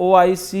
OIC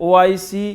OIC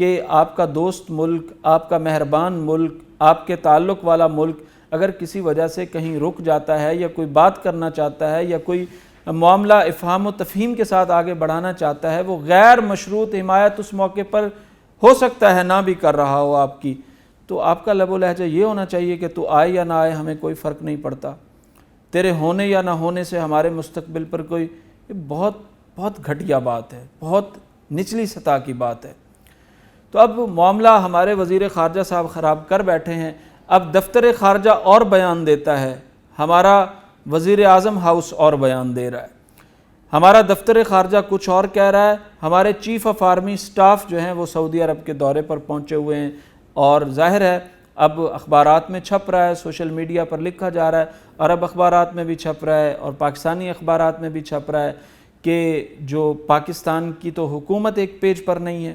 کہ آپ کا دوست ملک، آپ کا مہربان ملک، آپ کے تعلق والا ملک اگر کسی وجہ سے کہیں رک جاتا ہے یا کوئی بات کرنا چاہتا ہے یا کوئی معاملہ افہام و تفہیم کے ساتھ آگے بڑھانا چاہتا ہے، وہ غیر مشروط حمایت اس موقع پر ہو سکتا ہے نہ بھی کر رہا ہو آپ کی، تو آپ کا لب و لہجہ یہ ہونا چاہیے کہ تو آئے یا نہ آئے ہمیں کوئی فرق نہیں پڑتا، تیرے ہونے یا نہ ہونے سے ہمارے مستقبل پر کوئی، یہ بہت بہت گھٹیا بات ہے، بہت نچلی سطح کی بات ہے۔ تو اب معاملہ ہمارے وزیر خارجہ صاحب خراب کر بیٹھے ہیں، اب دفتر خارجہ اور بیان دیتا ہے، ہمارا وزیر اعظم ہاؤس اور بیان دے رہا ہے، ہمارا دفتر خارجہ کچھ اور کہہ رہا ہے، ہمارے چیف آف آرمی سٹاف جو ہیں وہ سعودی عرب کے دورے پر پہنچے ہوئے ہیں، اور ظاہر ہے اب اخبارات میں چھپ رہا ہے، سوشل میڈیا پر لکھا جا رہا ہے، عرب اخبارات میں بھی چھپ رہا ہے اور پاکستانی اخبارات میں بھی چھپ رہا ہے کہ جو پاکستان کی تو حکومت ایک پیج پر نہیں ہے،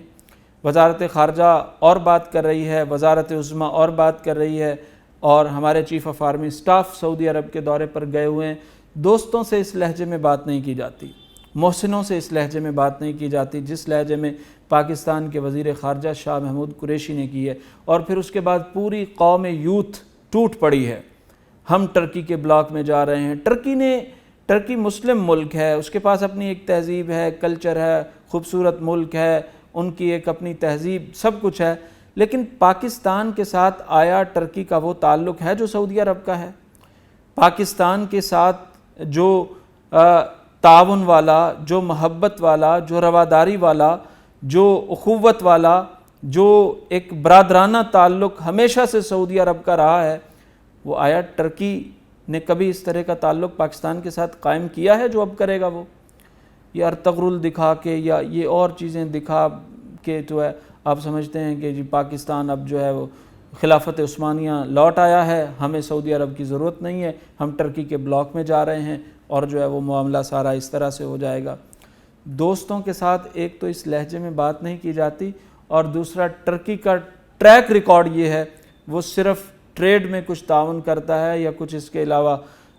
وزارت خارجہ اور بات کر رہی ہے، وزارت عظمیٰ اور بات کر رہی ہے، اور ہمارے چیف آف آرمی سٹاف سعودی عرب کے دورے پر گئے ہوئے ہیں۔ دوستوں سے اس لہجے میں بات نہیں کی جاتی، محسنوں سے اس لہجے میں بات نہیں کی جاتی جس لہجے میں پاکستان کے وزیر خارجہ شاہ محمود قریشی نے کی ہے، اور پھر اس کے بعد پوری قوم یوتھ ٹوٹ پڑی ہے، ہم ٹرکی کے بلاک میں جا رہے ہیں۔ ٹرکی مسلم ملک ہے، اس کے پاس اپنی ایک تہذیب ہے، کلچر ہے، خوبصورت ملک ہے، ان کی ایک اپنی تہذیب، سب کچھ ہے، لیکن پاکستان کے ساتھ آیا ٹرکی کا وہ تعلق ہے جو سعودی عرب کا ہے؟ پاکستان کے ساتھ جو تعاون والا، جو محبت والا، جو رواداری والا، جو اخوت والا، جو ایک برادرانہ تعلق ہمیشہ سے سعودی عرب کا رہا ہے، وہ آیا ٹرکی نے کبھی اس طرح کا تعلق پاکستان کے ساتھ قائم کیا ہے جو اب کرے گا وہ؟ یہ ارطغرل دکھا کے یا یہ اور چیزیں دکھا کے جو ہے آپ سمجھتے ہیں کہ جی پاکستان اب جو ہے وہ خلافت عثمانیہ لوٹ آیا ہے، ہمیں سعودی عرب کی ضرورت نہیں ہے، ہم ٹرکی کے بلاک میں جا رہے ہیں اور جو ہے وہ معاملہ سارا اس طرح سے ہو جائے گا۔ دوستوں کے ساتھ ایک تو اس لہجے میں بات نہیں کی جاتی، اور دوسرا ٹرکی کا ٹریک ریکارڈ یہ ہے، وہ صرف ٹریڈ میں کچھ تعاون کرتا ہے یا کچھ اس کے علاوہ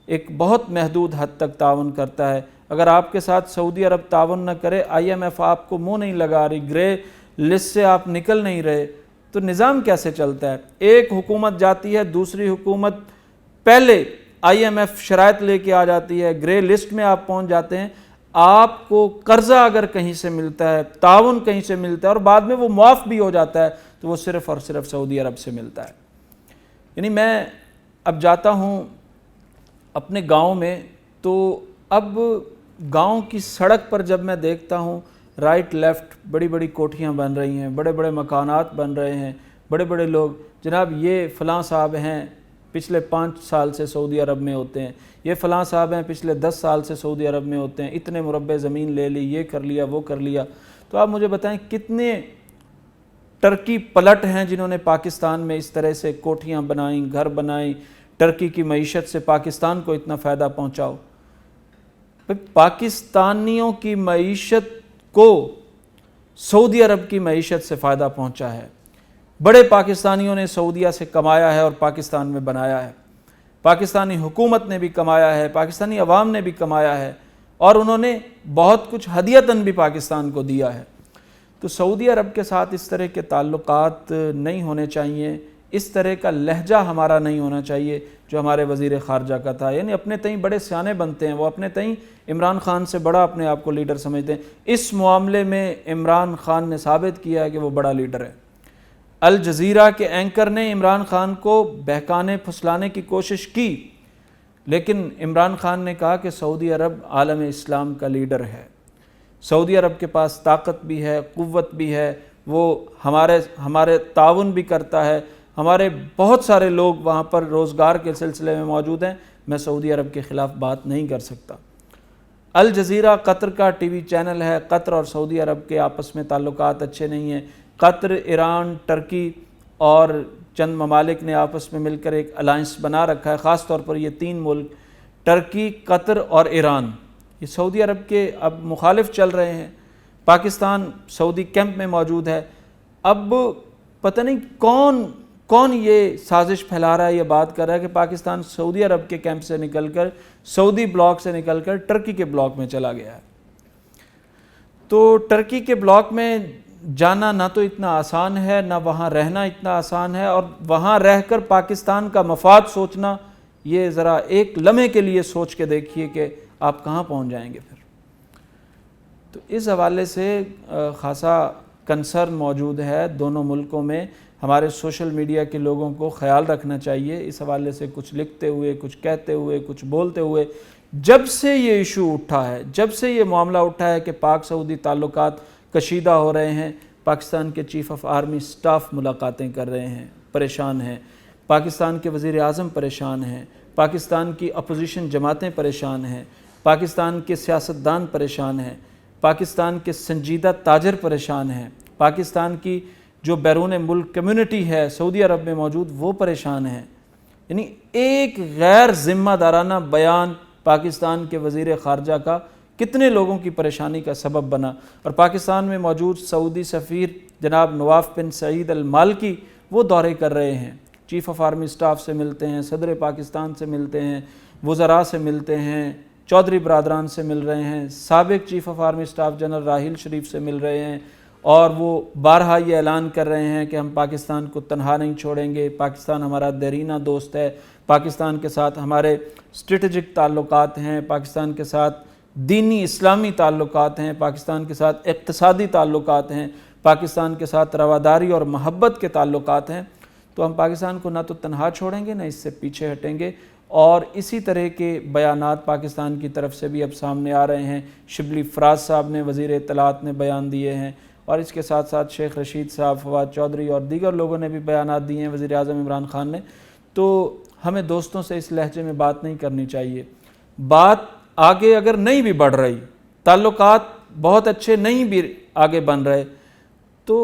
ایک بہت محدود حد تک تعاون کرتا ہے۔ اگر آپ کے ساتھ سعودی عرب تعاون نہ کرے، IMF آپ کو منہ نہیں لگا رہی، گرے لسٹ سے آپ نکل نہیں رہے، تو نظام کیسے چلتا ہے؟ ایک حکومت جاتی ہے، دوسری حکومت پہلے IMF شرائط لے کے آ جاتی ہے، گرے لسٹ میں آپ پہنچ جاتے ہیں، آپ کو قرضہ اگر کہیں سے ملتا ہے، تعاون کہیں سے ملتا ہے اور بعد میں وہ معاف بھی ہو جاتا ہے، تو وہ صرف اور صرف سعودی عرب سے ملتا ہے۔ یعنی میں اب جاتا ہوں اپنے گاؤں میں، تو اب گاؤں کی سڑک پر جب میں دیکھتا ہوں رائٹ لیفٹ بڑی بڑی کوٹھیاں بن رہی ہیں، بڑے بڑے مکانات بن رہے ہیں، بڑے بڑے لوگ، جناب یہ فلاں صاحب ہیں پچھلے 5 سال سے سعودی عرب میں ہوتے ہیں، یہ فلاں صاحب ہیں پچھلے 10 سال سے سعودی عرب میں ہوتے ہیں، اتنے مربع زمین لے لی، یہ کر لیا وہ کر لیا۔ تو آپ مجھے بتائیں کتنے ٹرکی پلٹ ہیں جنہوں نے پاکستان میں اس طرح سے کوٹھیاں بنائیں، گھر بنائیں، ٹرکی کی معیشت سے پاکستان کو اتنا فائدہ پہنچاؤ۔ پاکستانیوں کی معیشت کو سعودی عرب کی معیشت سے فائدہ پہنچا ہے، بڑے پاکستانیوں نے سعودیہ سے کمایا ہے اور پاکستان میں بنایا ہے، پاکستانی حکومت نے بھی کمایا ہے، پاکستانی عوام نے بھی کمایا ہے، اور انہوں نے بہت کچھ ہدیتاً بھی پاکستان کو دیا ہے۔ تو سعودی عرب کے ساتھ اس طرح کے تعلقات نہیں ہونے چاہیے، اس طرح کا لہجہ ہمارا نہیں ہونا چاہیے جو ہمارے وزیر خارجہ کا تھا۔ یعنی اپنے تئیں بڑے سیانے بنتے ہیں، وہ اپنے تئیں عمران خان سے بڑا اپنے آپ کو لیڈر سمجھتے ہیں۔ اس معاملے میں عمران خان نے ثابت کیا ہے کہ وہ بڑا لیڈر ہے۔ الجزیرہ کے اینکر نے عمران خان کو بہکانے پھسلانے کی کوشش کی، لیکن عمران خان نے کہا کہ سعودی عرب عالم اسلام کا لیڈر ہے، سعودی عرب کے پاس طاقت بھی ہے، قوت بھی ہے، وہ ہمارے تعاون بھی کرتا ہے، ہمارے بہت سارے لوگ وہاں پر روزگار کے سلسلے میں موجود ہیں، میں سعودی عرب کے خلاف بات نہیں کر سکتا۔ الجزیرہ قطر کا ٹی وی چینل ہے، قطر اور سعودی عرب کے آپس میں تعلقات اچھے نہیں ہیں، قطر، ایران، ٹرکی اور چند ممالک نے آپس میں مل کر ایک الائنس بنا رکھا ہے، خاص طور پر یہ 3 ملک ٹرکی، قطر اور ایران، یہ سعودی عرب کے اب مخالف چل رہے ہیں۔ پاکستان سعودی کیمپ میں موجود ہے۔ اب پتہ نہیں کون یہ سازش پھیلا رہا ہے، یہ بات کر رہا ہے کہ پاکستان سعودی عرب کے کیمپ سے نکل کر، سعودی بلاک سے نکل کر ٹرکی کے بلاک میں چلا گیا ہے۔ تو ٹرکی کے بلاک میں جانا نہ تو اتنا آسان ہے، نہ وہاں رہنا اتنا آسان ہے، اور وہاں رہ کر پاکستان کا مفاد سوچنا، یہ ذرا ایک لمحے کے لیے سوچ کے دیکھیے کہ آپ کہاں پہنچ جائیں گے پھر۔ تو اس حوالے سے خاصا کنسرن موجود ہے دونوں ملکوں میں۔ ہمارے سوشل میڈیا کے لوگوں کو خیال رکھنا چاہیے اس حوالے سے، کچھ لکھتے ہوئے، کچھ کہتے ہوئے، کچھ بولتے ہوئے۔ جب سے یہ ایشو اٹھا ہے، جب سے یہ معاملہ اٹھا ہے کہ پاک سعودی تعلقات کشیدہ ہو رہے ہیں، پاکستان کے چیف آف آرمی سٹاف ملاقاتیں کر رہے ہیں، پریشان ہیں، پاکستان کے وزیر اعظم پریشان ہیں، پاکستان کی اپوزیشن جماعتیں پریشان ہیں، پاکستان کے سیاستدان پریشان ہیں، پاکستان کے سنجیدہ تاجر پریشان ہیں، پاکستان کی جو بیرون ملک کمیونٹی ہے سعودی عرب میں موجود وہ پریشان ہیں۔ یعنی ایک غیر ذمہ دارانہ بیان پاکستان کے وزیر خارجہ کا کتنے لوگوں کی پریشانی کا سبب بنا، اور پاکستان میں موجود سعودی سفیر جناب نواف بن سعید المالکی وہ دورے کر رہے ہیں، چیف آف آرمی سٹاف سے ملتے ہیں، صدر پاکستان سے ملتے ہیں، وزراء سے ملتے ہیں، چودھری برادران سے مل رہے ہیں، سابق chief of army staff general Raheel Sharif سے مل رہے ہیں، اور وہ بارہا یہ اعلان کر رہے ہیں کہ ہم پاکستان کو تنہا نہیں چھوڑیں گے، پاکستان ہمارا دیرینہ دوست ہے، پاکستان کے ساتھ ہمارے اسٹریٹجک تعلقات ہیں، پاکستان کے ساتھ دینی اسلامی تعلقات ہیں، پاکستان کے ساتھ اقتصادی تعلقات ہیں، پاکستان کے ساتھ رواداری اور محبت کے تعلقات ہیں۔ تو ہم پاکستان کو نہ تو تنہا چھوڑیں گے، نہ اس سے پیچھے ہٹیں گے، اور اسی طرح کے بیانات پاکستان کی طرف سے بھی اب سامنے آ رہے ہیں۔ شبلی فراز صاحب نے، وزیر اطلاعات نے بیان دیے ہیں، اور اس کے ساتھ ساتھ شیخ رشید صاحب، فواد چودھری اور دیگر لوگوں نے بھی بیانات دیے ہیں، وزیر اعظم عمران خان نے۔ تو ہمیں دوستوں سے اس لہجے میں بات نہیں کرنی چاہیے۔ بات آگے اگر نہیں بھی بڑھ رہی، تعلقات بہت اچھے نہیں بھی آگے بن رہے، تو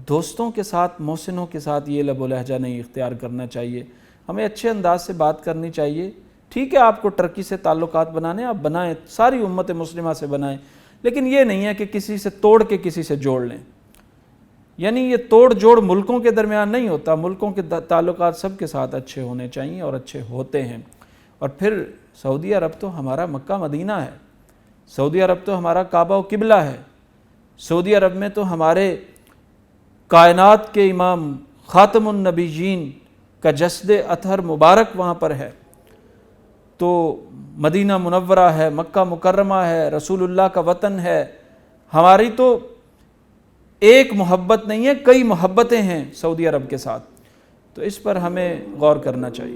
دوستوں کے ساتھ، محسنوں کے ساتھ یہ لب و لہجہ نہیں اختیار کرنا چاہیے۔ ہمیں اچھے انداز سے بات کرنی چاہیے۔ ٹھیک ہے، آپ کو ترکی سے تعلقات بنانے، آپ بنائیں، ساری امت مسلمہ سے بنائیں، لیکن یہ نہیں ہے کہ کسی سے توڑ کے کسی سے جوڑ لیں۔ یعنی یہ توڑ جوڑ ملکوں کے درمیان نہیں ہوتا، ملکوں کے تعلقات سب کے ساتھ اچھے ہونے چاہیے اور اچھے ہوتے ہیں۔ اور پھر سعودی عرب تو ہمارا مکہ مدینہ ہے، سعودی عرب تو ہمارا کعبہ و قبلہ ہے، سعودی عرب میں تو ہمارے کائنات کے امام خاتم النبیین کا جسد اطہر مبارک وہاں پر ہے۔ تو مدینہ منورہ ہے، مکہ مکرمہ ہے، رسول اللہ کا وطن ہے۔ ہماری تو ایک محبت نہیں ہے، کئی محبتیں ہیں سعودی عرب کے ساتھ، تو اس پر ہمیں غور کرنا چاہیے۔